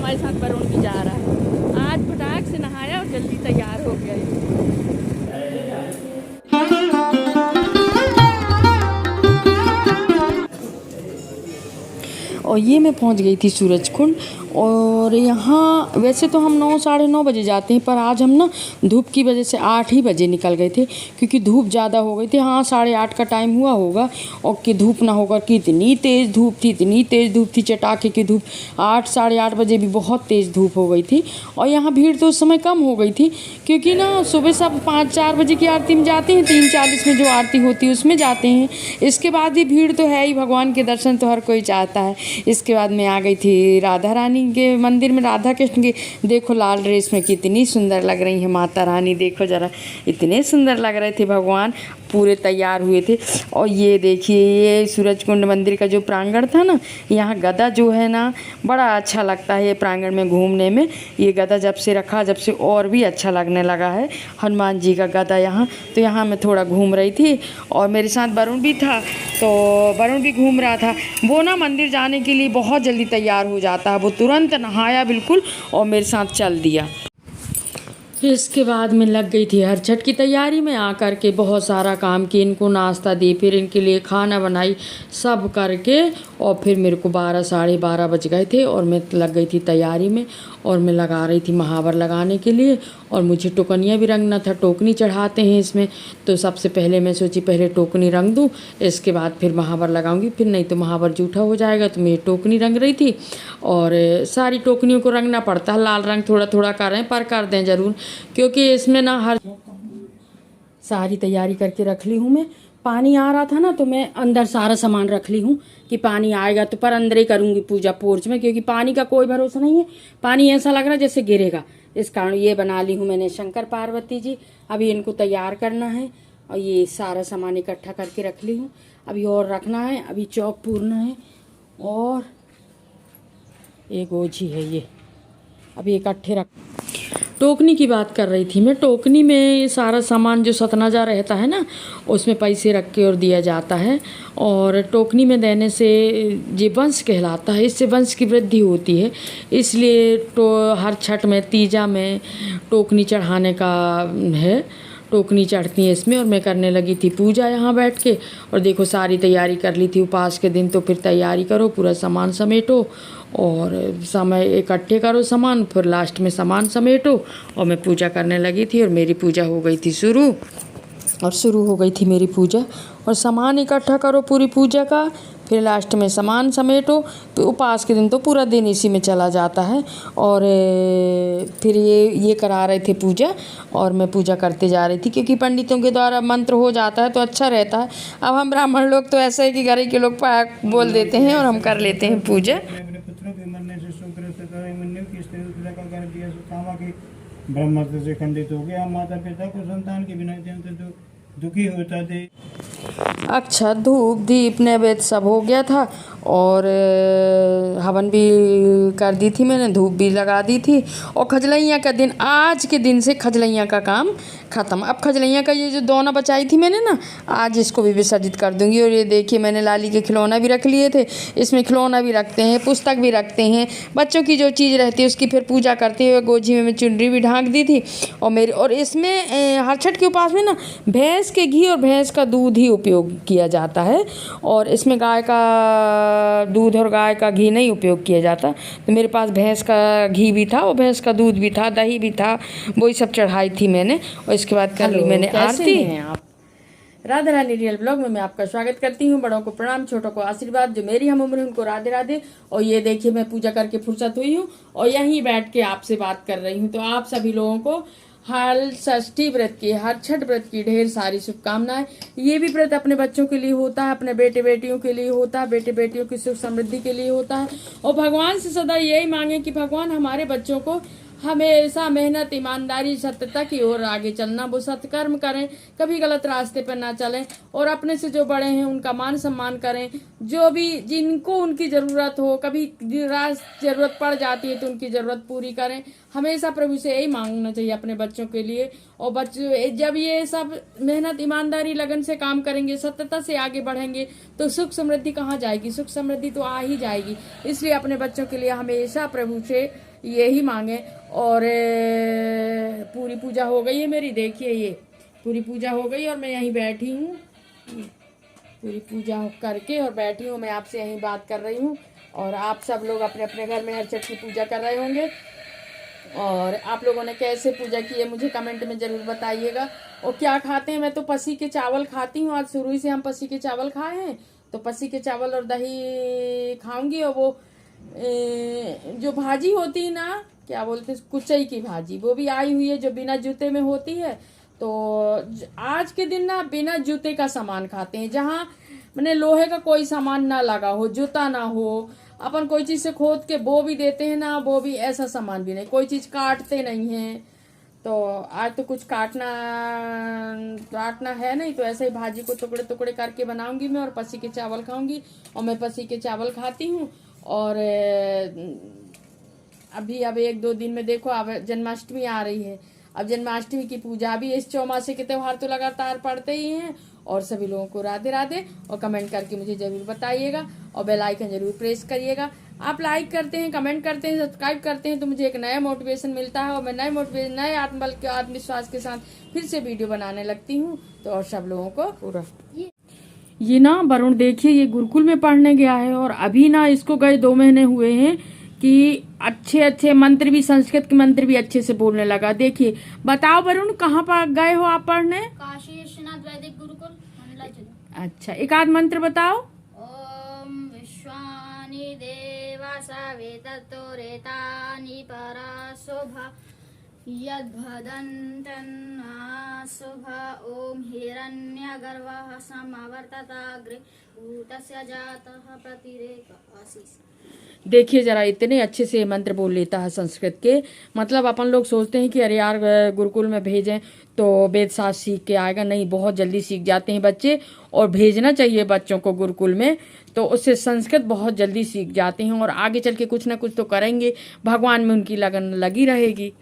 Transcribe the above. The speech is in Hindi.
हमारे साथ वरुण भी जा रहा है। आज फटाक से नहाया और जल्दी तैयार हो गया। और ये मैं पहुंच गई थी सूरजकुंड। और यहाँ वैसे तो हम 9 साढ़े 9 बजे जाते हैं, पर आज हम ना धूप की वजह से 8 ही बजे निकल गए थे, क्योंकि धूप ज़्यादा हो गई थी। हाँ 8:30 का टाइम हुआ होगा, और कि धूप ना होकर कि इतनी तेज़ धूप थी, इतनी तेज़ धूप थी, चटाके की धूप। 8 साढ़े 8 बजे भी बहुत तेज़ धूप हो गई थी। और यहाँ भीड़ तो उस समय कम हो गई थी, क्योंकि ना सुबह सब 5-4 बजे की आरती में जाते हैं, 3:40 में जो आरती होती है उसमें जाते हैं। इसके बाद भी भीड़ तो है ही, भगवान के दर्शन तो हर कोई चाहता है। इसके बाद मैं आ गई थी राधा रानी के मंदिर में, राधा कृष्ण की। देखो लाल ड्रेस में कितनी सुंदर लग रही है माता रानी, देखो ज़रा, इतने सुंदर लग रहे थे भगवान, पूरे तैयार हुए थे। और ये देखिए, ये सूरजकुंड मंदिर का जो प्रांगण था ना, यहाँ गदा जो है ना, बड़ा अच्छा लगता है ये प्रांगण में घूमने में। ये गदा जब से रखा, जब से और भी अच्छा लगने लगा है, हनुमान जी का गदा यहाँ। तो यहाँ मैं थोड़ा घूम रही थी, और मेरे साथ वरुण भी था, तो वरुण भी घूम रहा था। वो ना मंदिर जाने के लिए बहुत जल्दी तैयार हो जाता है, वो तुरंत नहाया बिल्कुल और मेरे साथ चल दिया। फिर इसके बाद मैं लग गई थी हर छठ की तैयारी में। आकर के बहुत सारा काम किया, इनको नाश्ता दी, फिर इनके लिए खाना बनाई, सब करके, और फिर मेरे को 12 साढ़े 12 बज गए थे, और मैं लग गई थी तैयारी में। और मैं लगा रही थी महावर लगाने के लिए, और मुझे टोकनियाँ भी रंगना था, टोकनी चढ़ाते हैं इसमें। तो सबसे पहले मैं सोची पहले टोकनी रंग दूँ, इसके बाद फिर महावर लगाऊंगी, फिर नहीं तो महावर जूठा हो जाएगा। तो मैं टोकनी रंग रही थी, और सारी टोकनियों को रंगना पड़ता है, लाल रंग थोड़ा थोड़ा करें पर कर दें ज़रूर, क्योंकि इसमें ना हर सारी तैयारी करके रख ली हूँ मैं। पानी आ रहा था ना, तो मैं अंदर सारा सामान रख ली हूँ कि पानी आएगा तो, पर अंदर ही करूँगी पूजा पोर्च में, क्योंकि पानी का कोई भरोसा नहीं है। पानी ऐसा लग रहा है जैसे गिरेगा, इस कारण ये बना ली हूँ मैंने शंकर पार्वती जी। अभी इनको तैयार करना है, और ये सारा सामान इकट्ठा करके रख ली हूँ। अभी और रखना है, अभी चौक पूरना है, और एक ओझी है ये, अभी इकट्ठे रख। टोकनी की बात कर रही थी मैं। टोकनी में ये सारा सामान जो सतनाजा रहता है ना, उसमें पैसे रख के और दिया जाता है। और टोकनी में देने से ये वंश कहलाता है, इससे वंश की वृद्धि होती है। इसलिए हर छठ में, तीजा में टोकनी चढ़ाने का है, टोकनी चढ़ती है इसमें। और मैं करने लगी थी पूजा यहाँ बैठ के। और देखो सारी तैयारी कर ली थी, उपास के दिन तो फिर तैयारी करो, पूरा सामान समेटो, और समय इकट्ठे करो सामान, फिर लास्ट में सामान समेटो। और मैं पूजा करने लगी थी, और मेरी पूजा हो गई थी शुरू, और शुरू हो गई थी मेरी पूजा। और सामान इकट्ठा करो पूरी पूजा का, फिर लास्ट में सामान समेटो। तो उपास के दिन तो पूरा दिन इसी में चला जाता है। और फिर ये करा रहे थे पूजा, और मैं पूजा करते जा रही थी, क्योंकि पंडितों के द्वारा मंत्र हो जाता है तो अच्छा रहता है। अब हम ब्राह्मण लोग तो ऐसा है कि घर के लोग बोल देते हैं, और हम कर लेते हैं पूजा। ब्रह्मत्व से खंडित हो गया, माता पिता को संतान के बिना दुखी होता थे। अक्षत धूप दीप नैवेद्य सब हो गया था, और हवन भी कर दी थी मैंने, धूप भी लगा दी थी। और खजलैया का दिन, आज के दिन से खजलैया का काम ख़त्म। अब खजलैया का ये जो दोना बचाई थी मैंने ना, आज इसको भी विसर्जित कर दूंगी। और ये देखिए मैंने लाली के खिलौना भी रख लिए थे, इसमें खिलौना भी रखते हैं, पुस्तक भी रखते हैं, बच्चों की जो चीज़ रहती है उसकी फिर पूजा करते हुए गोजी में मैं चुनरी भी ढाँक दी थी। और इसमें हर छठ के उपास में ना भैंस के घी और भैंस का दूध ही उपयोग किया जाता है, और इसमें गाय का दूध और गाय का घी नहीं उपयोग किया जाता। तो मेरे पास भैंस का घी भी था, और भैंस का दूध भी था, दही भी था, वही सब चढ़ाई थी मैंने। और इसके बाद कर ली मैंने आरती। आप राधा रानी रियल ब्लॉग में मैं आपका स्वागत करती हूँ। बड़ों को प्रणाम, छोटों को आशीर्वाद, जो मेरी हम उम्र उनको राधे राधे। और ये देखिए मैं पूजा करके फुर्सत हुई हूँ, और यहीं बैठ के आपसे बात कर रही हूँ। तो आप सभी लोगों को हर षष्ठी व्रत की, हर छठ व्रत की ढेर सारी शुभकामनाएं। ये भी व्रत अपने बच्चों के लिए होता है, अपने बेटे बेटियों के लिए होता है, बेटे बेटियों की सुख समृद्धि के लिए होता है। और भगवान से सदा यही मांगे कि भगवान हमारे बच्चों को हमेशा मेहनत, ईमानदारी, सत्यता की ओर आगे चलना, वो सत्कर्म करें, कभी गलत रास्ते पर ना चलें, और अपने से जो बड़े हैं उनका मान सम्मान करें। जो भी जिनको उनकी ज़रूरत हो, कभी ज़रूरत पड़ जाती है तो उनकी ज़रूरत पूरी करें। हमेशा प्रभु से यही मांगना चाहिए अपने बच्चों के लिए। और बच्चे जब ये सब मेहनत, ईमानदारी, लगन से काम करेंगे, सत्यता से आगे बढ़ेंगे, तो सुख समृद्धि कहाँ जाएगी? सुख समृद्धि तो आ ही जाएगी। इसलिए अपने बच्चों के लिए हमेशा प्रभु से यही मांगे। और पूरी पूजा हो गई है मेरी, देखिए ये पूरी पूजा हो गई और मैं यहीं बैठी हूँ, पूरी पूजा करके और बैठी हूँ, मैं आपसे यहीं बात कर रही हूँ। और आप सब लोग अपने अपने घर में हर छठ की पूजा कर रहे होंगे, और आप लोगों ने कैसे पूजा की है मुझे कमेंट में ज़रूर बताइएगा। और क्या खाते हैं, मैं तो पसी के चावल खाती हूँ, आज शुरू ही से हम पसी के चावल खाए हैं, तो पसी के चावल और दही खाऊंगी। और वो जो भाजी होती है ना, क्या बोलते हैं, कुचई की भाजी, वो भी आई हुई है जो बिना जूते में होती है। तो आज के दिन ना बिना जूते का सामान खाते हैं, जहाँ मैंने लोहे का कोई सामान ना लगा हो, जूता ना हो, अपन कोई चीज से खोद के वो भी देते हैं ना, वो भी ऐसा सामान भी नहीं, कोई चीज काटते नहीं है। तो आज तो कुछ काटना है नहीं, तो ऐसे ही भाजी को टुकड़े टुकड़े करके बनाऊंगी मैं, और पसी के चावल खाऊंगी। और मैं पसी के चावल खाती हूँ। और अभी अब 1-2 दिन में देखो, अब जन्माष्टमी आ रही है, अब जन्माष्टमी की पूजा भी, इस चौमासे के त्यौहार तो लगातार पड़ते ही हैं। और सभी लोगों को राधे राधे, और कमेंट करके मुझे जरूर बताइएगा, और बेल आइकन जरूर प्रेस करिएगा। आप लाइक करते हैं, कमेंट करते हैं, सब्सक्राइब करते हैं, तो मुझे एक नया मोटिवेशन मिलता है, और मैं नए आत्मबल के आत्मविश्वास के साथ फिर से वीडियो बनाने लगती हूँ। तो और सब लोगों को पूरा ये ना वरुण देखिए, ये गुरुकुल में पढ़ने गया है, और अभी ना इसको गए 2 महीने हुए हैं कि अच्छे अच्छे मंत्र भी, संस्कृत के मंत्र भी अच्छे से बोलने लगा। देखिए, बताओ वरुण, कहाँ पर गए हो आप पढ़ने? काशी विश्वनाथ वैदिक गुरुकुल मंडला जिला। अच्छा, एक आध मंत्र बताओ। ओम विश्वानि देवा सविततो रेतानि परा शोभा यद्भदन्तन्नाशुभा। ओम हिरण्यगर्भः समवर्तताग्रे भूतस्य जातः प्रतिरेक आसीत्। देखिए जरा, इतने अच्छे से मंत्र बोल लेता है संस्कृत के। मतलब अपन लोग सोचते हैं कि अरे यार गुरुकुल में भेजें तो वेद शास्त्र सीख के आएगा, नहीं, बहुत जल्दी सीख जाते हैं बच्चे, और भेजना चाहिए बच्चों को गुरुकुल में, तो उससे संस्कृत बहुत जल्दी सीख जाते हैं, और आगे चल के कुछ ना कुछ तो करेंगे, भगवान में उनकी लगन लगी रहेगी।